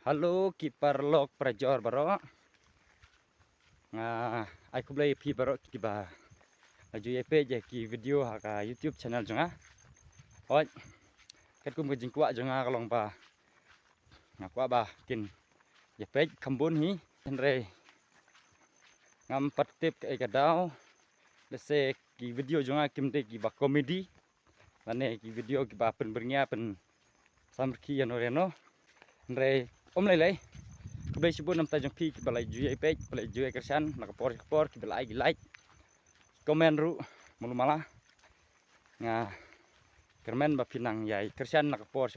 Halo kiper lok prajor baro nga ai kublai pi baro kiba aju yepe je ki video haka YouTube channel jonga hoi ket kum gejing kwa jonga kalong ba nga kwa ba kin yepe kambun hi henre ngam patip ke kadau lese ki video jonga kimde ki ba komedi lane ki video ki ba pen bernya pen samrki yanoreno henre om lai kublai sibun nam tajong pi balai juye page balai juye kersan nakapor ki balai like komen ru mulu malah nga kermen ba pinang yai kersan nakapor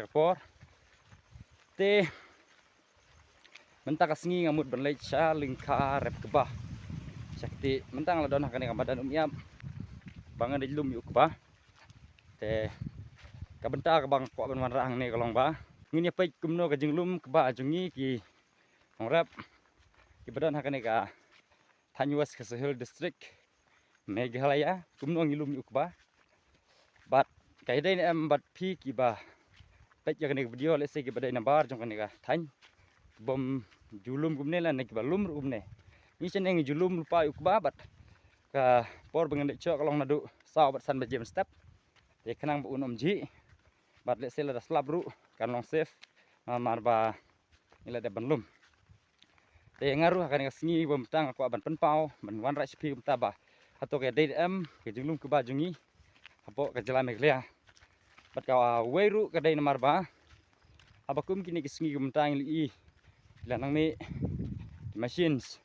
te mentak asngi ngamut banlai cha lingka rep kebah sakti mentang la don hakane kamadan umyam bangan di lum yuk ba te kabenta ka bang ko ban rang ne kalong ba ngini page kumno ka jinglum keba jungi ki ngrap ki badan hakane ka Thanyuas Kesehel district Meghalaya kumno ngilum yuk ba bat kaidai em bat pi ki ba page yakane video lese ki badai nambar jong kane ka thany bom julum gumne la ne ki balum rumne ni chen eng julum lupa yuk ba bat ka por bengen de chok long nadu saw bat san ba jem step te kanang bu unom ji bat lese la slab ru kan long safe marba ila de banlum te ngaru hakane sngi bom tang ko ban penpau ban wan rai spi ta ba atau ke dm ke junglum ke bajungi apo ke jala meglia bat ka weru ke dai namar ba abakum kini ke sngi bom tang li lanang me machines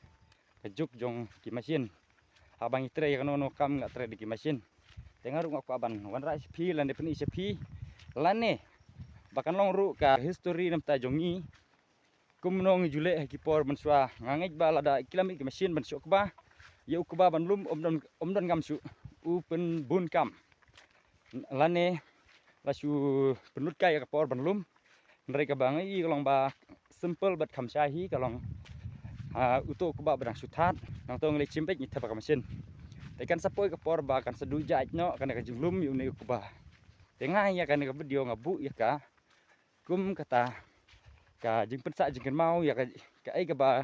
ke juk jong ki machine abang itre kano no kam ngat tre di ki machine te ngaru ngak ban wan rai spi lan de peni spi lane bahkan long ru ka history nam ta jongi kumnong jule ki por manswa ngangej ba lada kilami ki machine ban syok ba yau kuba ban lum omdon gam su upen bun kam lane lasu penut kai ka por ban lum mereka bangai kalong ba simple bat khamsha hi kalong uto kuba badang suthat nang tong le chimpek ni thapa ka machine tekan sapoi ka por ba kan sedu jaj no kan ka jinglum yu ne kuba tengai ya kan ka video ngabu ya ka kum kata ka jing pensa jing mau ya ka ai ka ba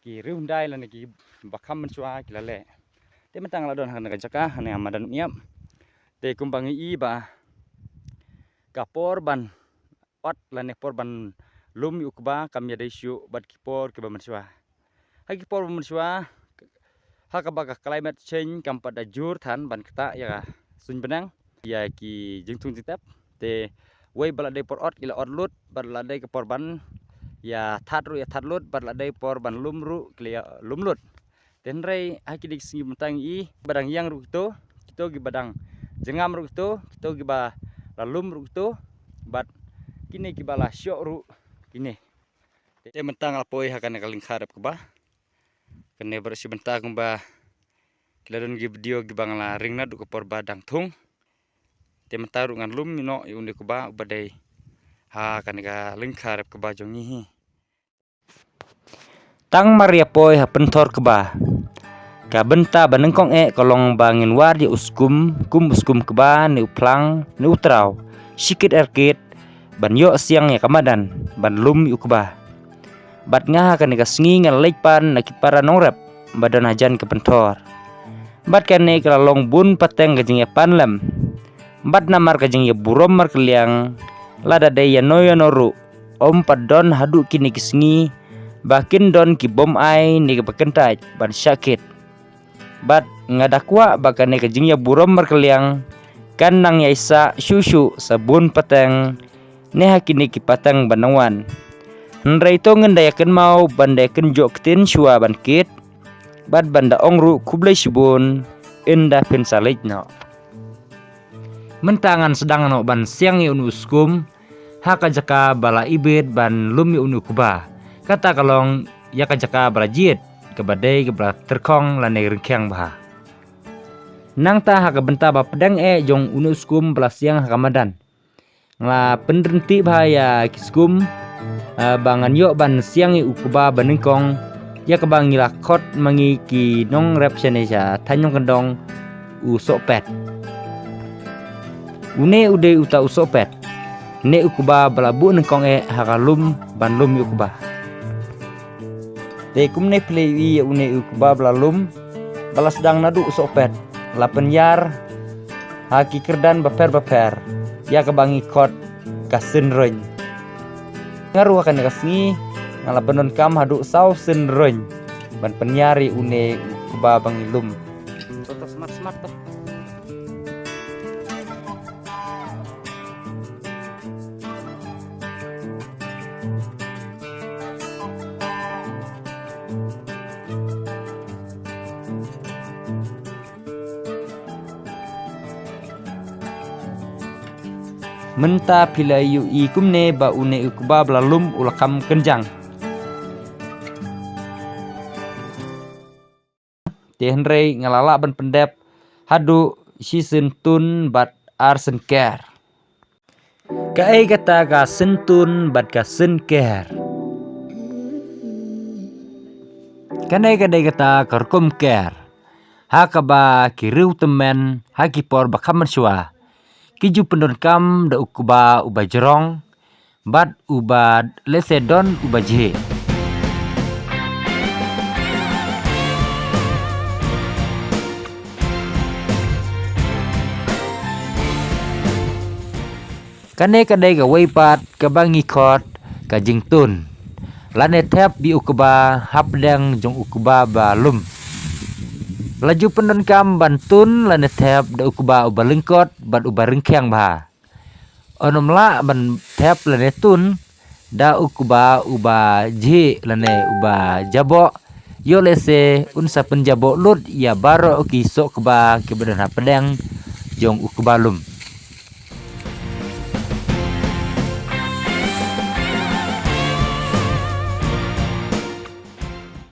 ki riundai la ki bakham mensua ki lale te mentang la don han ka jaka hane amadan miap te kumbangi i ba ka porban ot la ne porban lum yuk ba kam ya desu bat ki por ki ba mensua ha ki por mensua ha ka ba ka climate change kam pada jur than ban kata ya sun benang ya ki jingtung titap te wei balade por ot ila ot lut balade ke porban ya that lut balade porban lumru klia lumlut ten rei akidik singi mentang i badang yang ru kito gi badang jengam ru kito gi ba lalum ru kito bat kini gi bala syok ru kini te mentang alpoi hakan kaling kharap ke ba kene bersi bentang ba kiladon gi video gi bangla ringna du ke por badang thung te mentaru ngan lum no yunde ko ba badai ha kan ga lingkar ke ba jongi hi tang maria poi ha pentor ke ba ka benta banengkong kolong bangin war di uskum ke ba ne uplang ne utrau sikit erkit ban yo siang ya kamadan ban lum yu ke ba bat nga kan ga sngi ngal leipan na kipara nongrep badan hajan ke pentor bat kan ne kalong bun pateng gajing ya panlam bat namar kajing ya burom mar keliang lada de ya noyo noru om padon hadu kini kisngi bakin don ki bom ai ni kekentaj ban sakit bat ngadakwa bakane kajing ya burom mar keliang kan nang ya isa susu sabun pateng ne hakini ki pateng banawan nrai to ngendayaken mau bandayaken joktin shua ban kit bat banda ongru kublai sibun inda pensalit no mentangan sedang no ban siang yun uskum haka jaka bala ibit ban lum yun ukuba kata kalong ya jaka bala jit kebadai kebala terkong lane ringkyang bah nang ta haka benta ba pedang jong unuskum bala siang haka madan ngla penrenti bahaya kiskum bangan yo ban siang ukuba banengkong ya kebang ngilakot mangi ki nong rep senesha tanyong kendong usopet une ude uta usopet ne ukuba balabu nengkong hakalum ban lum ukuba Te kumne plei une ukba blalum balas dang nadu sopet lapen yar haki kerdan baper ya kebangi kot kasen roin ngaru akan kasngi ngala benon kam hadu sau sen roin ban penyari une ukba bangilum toto smart tuh. Menta pila yu ikumne ba une ukba blalum ulakam kenjang. Tehenrei ngalala ban pendep hadu season tun bat arsen care. Kai kata ka sentun bat ka sen care. Kanai kadai kata karkom care. Hakaba kiriu temen hakipor bakaman syua. Kiju pendon kam da ukuba uba jerong bat uba lesedon uba jehe. Kane kadai ga weipat kabangi kot ka jingtun. Lane tep bi ukuba hapdeng jong ukuba balum. Laju pendon kam bantun lane tep da ukuba uba lengkot bat uba rengkeng ba. Onom la ban tep lane tun da ukuba uba je lane uba jabo yo lese unsa penjabo lut ya baro ki sok ba ke badan hapdeng jong ukuba lum.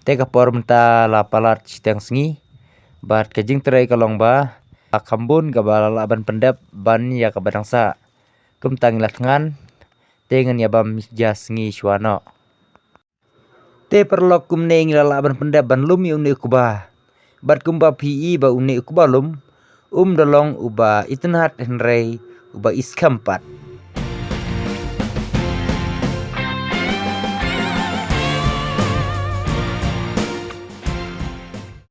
Teka por menta la palat citeng sengi bat kejing terai kalong ba kambun ga balala ban pendep ban ya ka badangsa kum tangilat ngan tengen ya bam jas sengi syuano te perlok kum ne ngilala ban pendep ban lum yu ne ukuba bat kum ba pi ba une ukuba lum dolong uba itenhat henrei uba iskampat